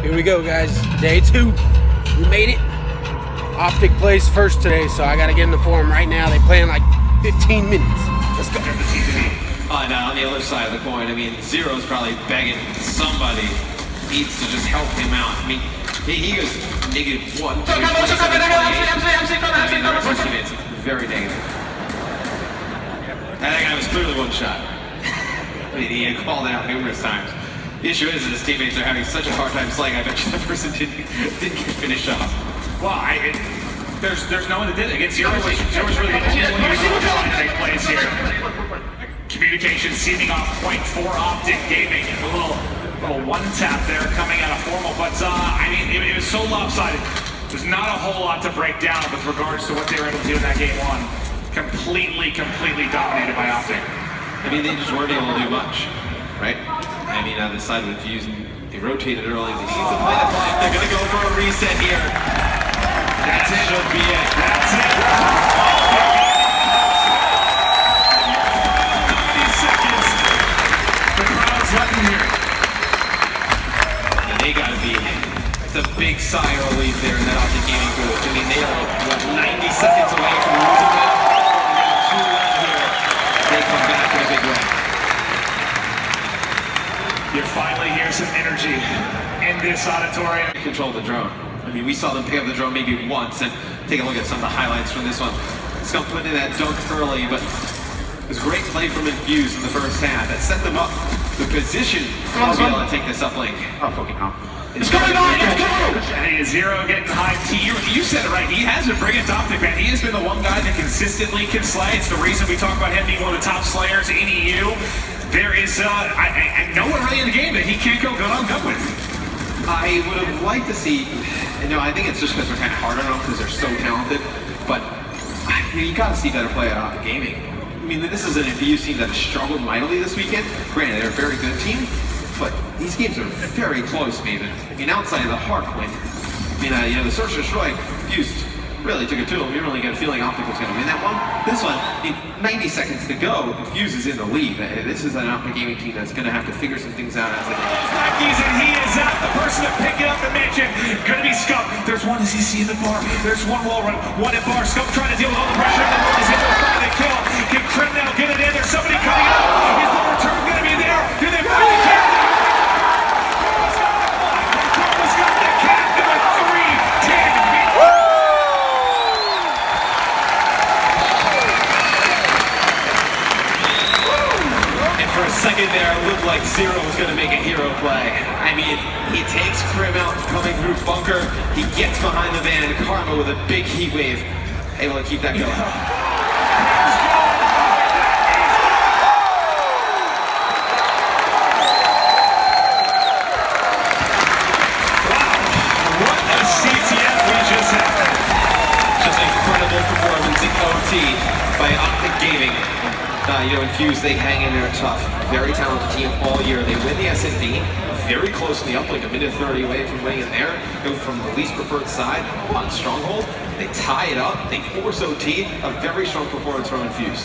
Here we go, guys. Day 2. We made it. Optic plays first today, so I gotta get into form right now. They play in like 15 minutes. Let's go. Now on the other side of the coin, I mean, Zero's probably begging somebody needs to just help him out. I mean, he goes -1. I mean, the rest of his teammates very negative. That guy was clearly one shot. I mean, he had called out numerous times. The issue is that his teammates are having such a hard time slaying. I bet you that person didn't get finished off. Well, there's no one that did it against Zero. Zero's really the only one who's going to take place here. Communication seeming off point for Optic Gaming. A little one tap there coming out of formal, but I mean, it was so lopsided. There's not a whole lot to break down with regards to what they were able to do in that game 1. Completely dominated by Optic. I mean, they just weren't able to do much, right? I mean, on the side of Infusing, they rotated early. They need to play the block. They're going to go for a reset here. That should be it. That's it. 90 seconds. The crowd's letting here. And they got to be. It's a big sigh of relief there in that Optic Gaming group. I mean, they are, what, 90 seconds away from losing it. They got 2 left here. They come back in a big way. You finally hear some energy in this auditorium. Control the drone. I mean, we saw them pick up the drone maybe once, and take a look at some of the highlights from this one. Scum put in that dunk early, but it was great play from Infuse in the first half that set them up the position to be able to take this uplink. Oh, fucking hell. It's going on, let's go! And Zero getting high T. You said it right, he has been bringing to Optic, man. He has been the one guy that consistently can slay. It's the reason we talk about him being one of the top slayers in EU. There is nowhere really in the game that he can't go gun on gun with. I would have liked to see, I think it's just because we're kind of hard on them because they're so talented, but you got to see better play out of the gaming. I mean, this is an Infuse team that has struggled mightily this weekend. Granted, they're a very good team, but these games are very close, Maven. I mean, outside of the hard point, the Search and Destroy, Infuse really took it to them. You really get a feeling Optic was going to win that one. This one, 90 seconds to go, Infuse is in the lead. This is an Optic Gaming team that's going to have to figure some things out as they go. And he is out, the person to pick it up and mention. Going to be Scum. There's one as you see in the bar. There's one wall run, one at bar. Scum trying to deal with all the pressure. And the is able to find the kill. Can Krim now get it in? There's somebody coming up. Is the return going to be there? Do they find the kill? Second there, it looked like Zero was going to make a hero play. I mean, he takes Krim out coming through bunker. He gets behind the van. Karma with a big heat wave, able to keep that going. Wow, what a CTF we just had. Just an incredible performance in OT by Optic Gaming. Infuse, they hang in there tough. Very talented team all year. They win the SND, very close in the uplink, a minute 30 away from winning it there. Go from the least preferred side on Stronghold. They tie it up. They force OT. A very strong performance from Infuse.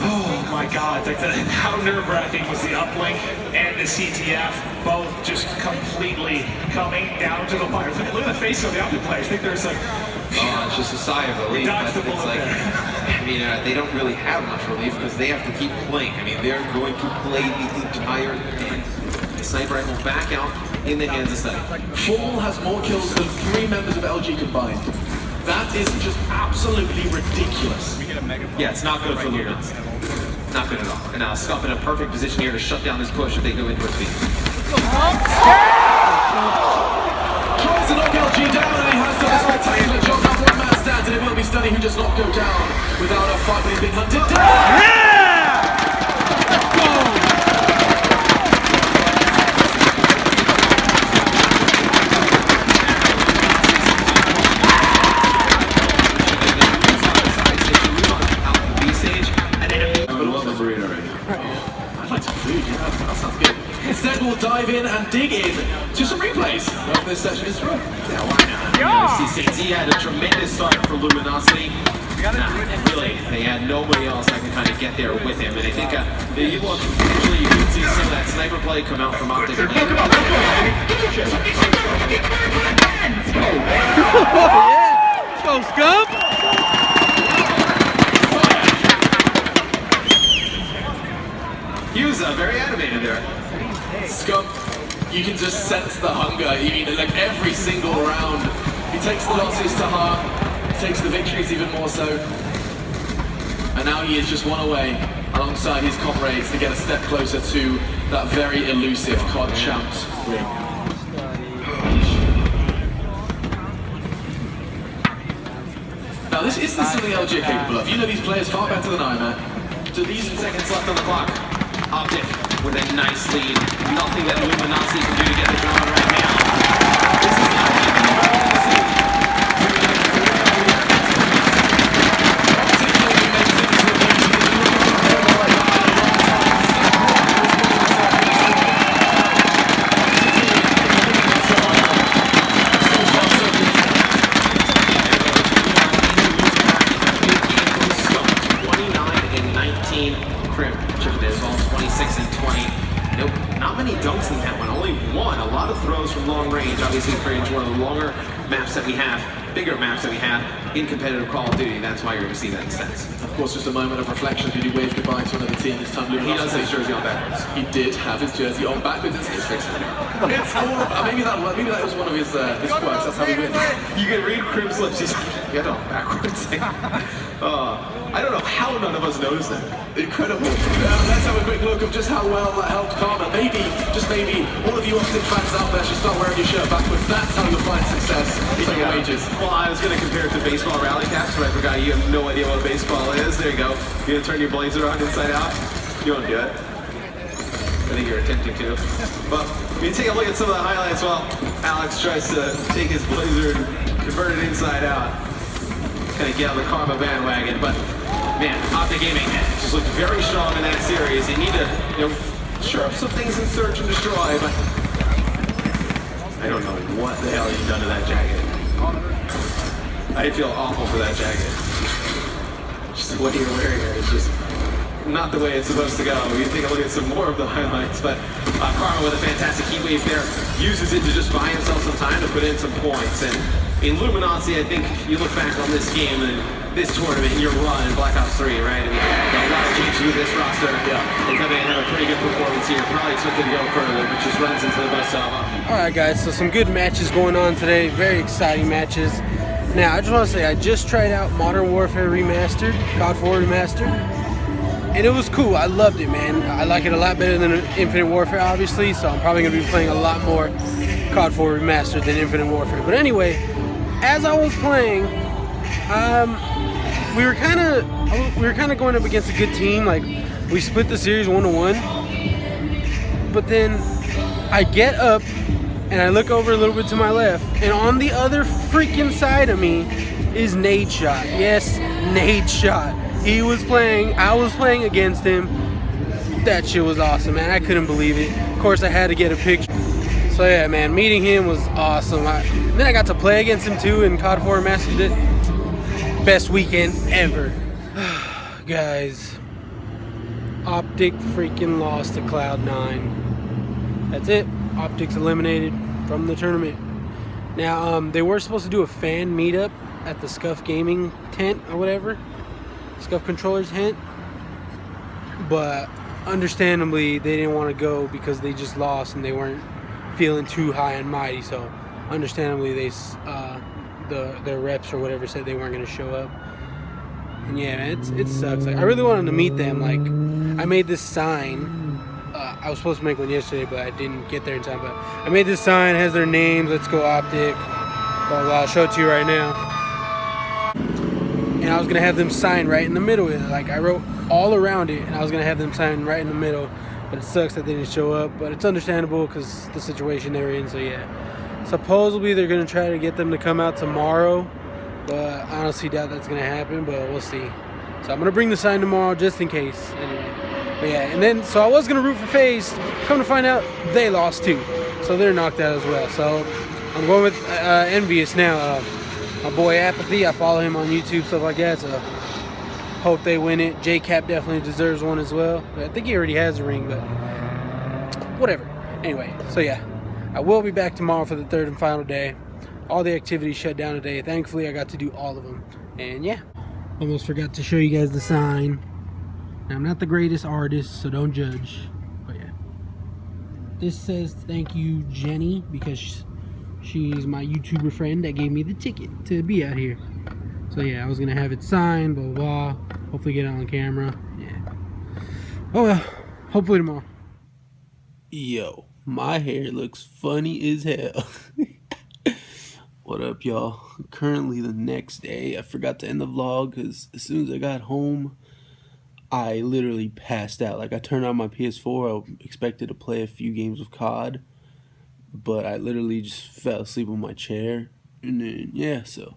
Oh my God, how nerve-wracking was the uplink and the CTF, both just completely coming down to the wire. Look at the face of the Optic players. I think there's like... it's just a sigh of relief. Dodged the bullet like, there. They don't really have much relief because they have to keep playing. I mean, they're going to play the entire game. The sniper rifle back out in the hands of Sunny. Fall has more kills than 3 members of LG combined. That is just absolutely ridiculous. Yeah, it's not good for Lumens. Not good at all. And now Scump in a perfect position here to shut down this push if they go into a speed. Tries to knock LG down, and he has done a spectacular job. Now one man stands, and it will be Stunny who does not go down without a fight, but he's been hunted down. Instead, we'll dive in and dig in to some replays of this session is through. Yeah, why not? CCZ had a tremendous start for Luminosity. Really, they had nobody else that could kind of get there with him. And I think you look, usually you can see some of that sniper play come out from Optic. Yeah, let's go, Scum. He was very animated there. Scum, you can just sense the hunger. Like every single round, he takes the losses to heart, takes the victories even more so. And now he is just one away, alongside his comrades, to get a step closer to that very elusive COD Champs ring. Now this isn't something LG are capable of. You know these players far better than I, man. So these seconds left on the clock. Optic with a nice lead. Nothing that Luminosity can do to get the draw right now. This is not obviously Fringe, one of the longer maps that we have, bigger maps that we have in competitive Call of Duty. That's why you're going to see that stats. Of course, just a moment of reflection. Did he wave goodbye to another team this time? He does have his jersey on backwards. He did have his jersey on backwards. It's all, maybe that was one of his quirks. That's how he wins. You can read Crib's lips. He's like, on backwards. I don't know how none of us noticed that. Incredible. Let's have a quick look of just how well that helped Karma. Maybe, just maybe, all of you Optic fans out there should start wearing your shirt backwards. That's how you'll find success in your wages. Well, I was going to compare it to baseball rally caps, but I forgot you have no idea what baseball is. There you go. You're going to turn your blazer on inside out? You won't do it. I think you're attempting to. But when you take a look at some of the highlights, well, Alex tries to take his blazer and convert it inside out. Kind of get on the Karma bandwagon, but man, Optic Gaming just looked very strong in that series. They need to, shore up some things in search and destroy, but I don't know what the hell you've done to that jacket. I feel awful for that jacket. Just what you're wearing here is just not the way it's supposed to go. You take a look at some more of the highlights, but Karma with a fantastic heat wave there uses it to just buy himself some time to put in some points. And in Luminosity, I think you look back on this game and this tournament and your run in Black Ops 3, right? I mean, a lot of changes with this roster. Yeah. They come in and have a pretty good performance here. Probably expected to go further, but just runs into the bus of them. Alright guys, so some good matches going on today. Very exciting matches. Now, I just want to say, I just tried out Modern Warfare Remastered, COD 4 Remastered, and it was cool. I loved it, man. I like it a lot better than Infinite Warfare, obviously, so I'm probably going to be playing a lot more COD 4 Remastered than Infinite Warfare. But anyway, as I was playing, we were kind of going up against a good team. Like, we split the series 1-1, but then I get up and I look over a little bit to my left, and on the other freaking side of me is Nadeshot. Yes, Nadeshot. He was playing, I was playing against him. That shit was awesome, man. I couldn't believe it. Of course, I had to get a picture. So yeah, man, meeting him was awesome. Then I got to play against him too in COD 4 Remastered. Best weekend ever. Guys, Optic freaking lost to Cloud9. That's it. Optic's eliminated from the tournament. Now, they were supposed to do a fan meetup at the Scuff Gaming tent or whatever. Scuff Controllers tent. But understandably, they didn't want to go because they just lost and they weren't feeling too high and mighty. So, understandably, their reps or whatever said they weren't going to show up. And yeah, man, it sucks. Like, I really wanted to meet them. Like, I made this sign. I was supposed to make one yesterday, but I didn't get there in time. But I made this sign, has their names. Let's go Optic. Blah, blah. I'll show it to you right now. And I was gonna have them sign right in the middle of it. Like, I wrote all around it, and I was gonna have them sign right in the middle. But it sucks that they didn't show up. But it's understandable because the situation they're in. So yeah, supposedly they're gonna try to get them to come out tomorrow. But I honestly doubt that's gonna happen. But we'll see. So I'm gonna bring the sign tomorrow just in case. Anyway. But yeah, and then, so I was going to root for FaZe. Come to find out, they lost too. So they're knocked out as well. So I'm going with Envious now. My boy Apathy, I follow him on YouTube, stuff like that. So hope they win it. J-Cap definitely deserves one as well. I think he already has a ring, but whatever. Anyway, so yeah. I will be back tomorrow for the third and final day. All the activities shut down today. Thankfully, I got to do all of them. And yeah, almost forgot to show you guys the sign. Now, I'm not the greatest artist, so don't judge. But yeah, this says thank you, Jenny, because she's my YouTuber friend that gave me the ticket to be out here. So yeah, I was gonna have it signed, blah blah blah. Hopefully get it on camera. Yeah. Oh well, hopefully tomorrow. Yo, my hair looks funny as hell. What up, y'all? Currently the next day. I forgot to end the vlog because as soon as I got home, I literally passed out. Like, I turned on my PS4. I expected to play a few games of COD, but I literally just fell asleep on my chair. And then, yeah, so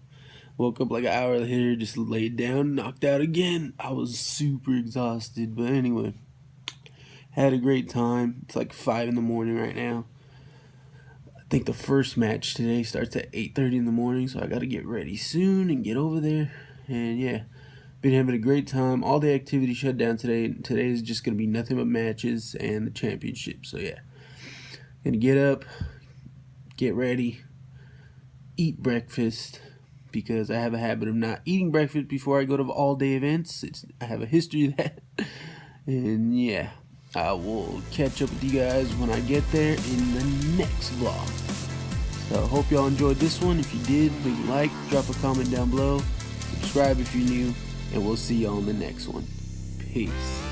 woke up like an hour later, just laid down, knocked out again. I was super exhausted, but anyway, had a great time. It's like 5 in the morning right now. I think the first match today starts at 8:30 in the morning, so I gotta get ready soon and get over there. And yeah, been having a great time. All the activity shut down today. Today is just gonna be nothing but matches and the championship. So yeah, gonna get up, get ready, eat breakfast, because I have a habit of not eating breakfast before I go to all-day events. I have a history of that. And yeah, I will catch up with you guys when I get there in the next vlog. So I hope y'all enjoyed this one. If you did, leave a like, drop a comment down below, subscribe if you're new, and we'll see y'all in the next one. Peace.